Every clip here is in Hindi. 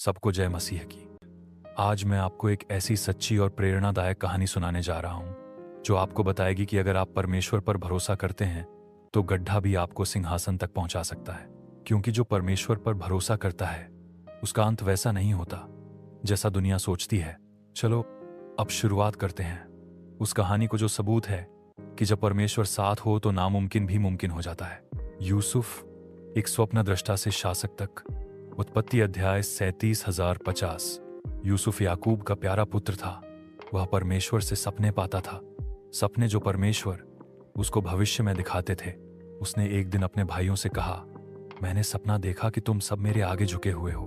सबको जय मसीह की। आज मैं आपको एक ऐसी सच्ची और प्रेरणादायक कहानी सुनाने जा रहा हूं जो आपको बताएगी कि अगर आप परमेश्वर पर भरोसा करते हैं तो गड्ढा भी आपको सिंहासन तक पहुंचा सकता है। क्योंकि जो परमेश्वर पर भरोसा करता है उसका अंत वैसा नहीं होता जैसा दुनिया सोचती है। चलो अब शुरुआत करते हैं उस कहानी को जो सबूत है कि जब परमेश्वर साथ हो तो नामुमकिन भी मुमकिन हो जाता है। यूसुफ, एक स्वप्नद्रष्टा से शासक तक। उत्पत्ति अध्याय 37,050। यूसुफ याकूब का प्यारा पुत्र था। वह परमेश्वर से सपने पाता था, सपने जो परमेश्वर उसको भविष्य में दिखाते थे। उसने एक दिन अपने भाइयों से कहा, मैंने सपना देखा कि तुम सब मेरे आगे झुके हुए हो।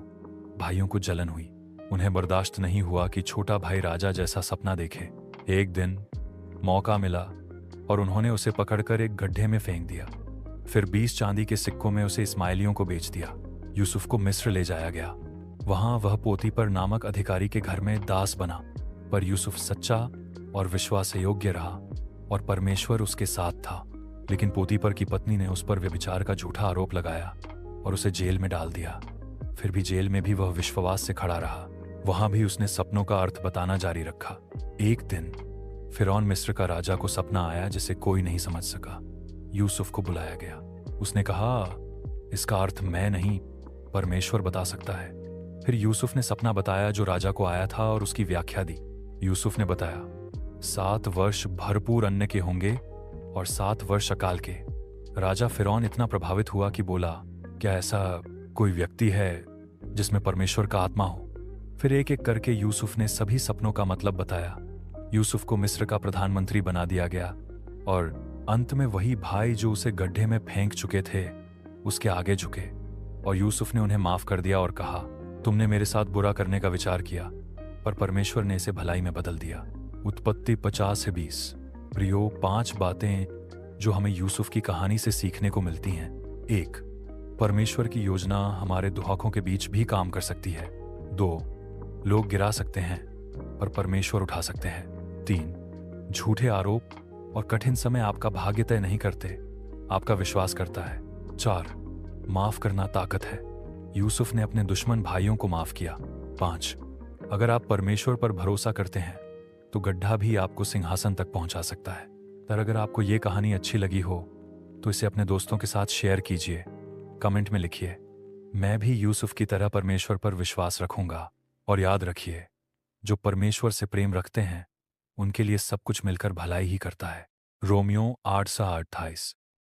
भाइयों को जलन हुई। उन्हें बर्दाश्त नहीं हुआ कि छोटा भाई राजा जैसा सपना देखे। एक दिन मौका मिला और उन्होंने उसे पकड़कर एक गड्ढे में फेंक दिया। फिर 20 चांदी के सिक्कों में उसे इस्माइलियों को बेच दिया। यूसुफ को मिस्र ले जाया गया। वहां वह पोतीपर नामक अधिकारी के घर में दास बना। पर यूसुफ सच्चा और विश्वास योग्य रहा और परमेश्वर उसके साथ था। लेकिन पोतीपर की पत्नी ने उस पर व्यभिचार का झूठा आरोप लगाया और उसे जेल में डाल दिया। फिर भी जेल में भी वह विश्वास से खड़ा रहा। वहां भी उसने सपनों का अर्थ बताना जारी रखा। एक दिन फिरौन मिस्र का राजा को सपना आया जिसे कोई नहीं समझ सका। यूसुफ को बुलाया गया। उसने कहा, इसका अर्थ मैं नहीं, परमेश्वर बता सकता है। फिर यूसुफ ने सपना बताया जो राजा को आया था और उसकी व्याख्या दी। यूसुफ ने बताया, 7 वर्ष भरपूर अन्न के होंगे और 7 वर्ष अकाल के। राजा फिरौन इतना प्रभावित हुआ कि बोला, क्या ऐसा कोई व्यक्ति है जिसमें परमेश्वर का आत्मा हो? फिर एक एक करके यूसुफ ने सभी सपनों का मतलब बताया। यूसुफ को मिस्र का प्रधानमंत्री बना दिया गया और अंत में वही भाई जो उसे गड्ढे में फेंक चुके थे उसके आगे झुके और यूसुफ ने उन्हें माफ कर दिया और कहा, तुमने मेरे साथ बुरा करने का विचार किया पर परमेश्वर ने इसे भलाई में बदल दिया। उत्पत्ति 50 से 20। प्रियो, 5 बातें जो हमें यूसुफ की कहानी से सीखने को मिलती हैं। 1, परमेश्वर की योजना हमारे दुहाकों के बीच भी काम कर सकती है। 2, लोग गिरा सकते हैं पर परमेश्वर उठा सकते हैं। 3, झूठे आरोप और कठिन समय आपका भाग्य तय नहीं करते, आपका विश्वास करता है। 4, माफ करना ताकत है। यूसुफ ने अपने दुश्मन भाइयों को माफ किया। 5, अगर आप परमेश्वर पर भरोसा करते हैं तो गड्ढा भी आपको सिंहासन तक पहुंचा सकता है। पर अगर आपको ये कहानी अच्छी लगी हो तो इसे अपने दोस्तों के साथ शेयर कीजिए। कमेंट में लिखिए, मैं भी यूसुफ की तरह परमेश्वर पर विश्वास रखूंगा। और याद रखिए, जो परमेश्वर से प्रेम रखते हैं उनके लिए सब कुछ मिलकर भलाई ही करता है। रोमियो 8:28।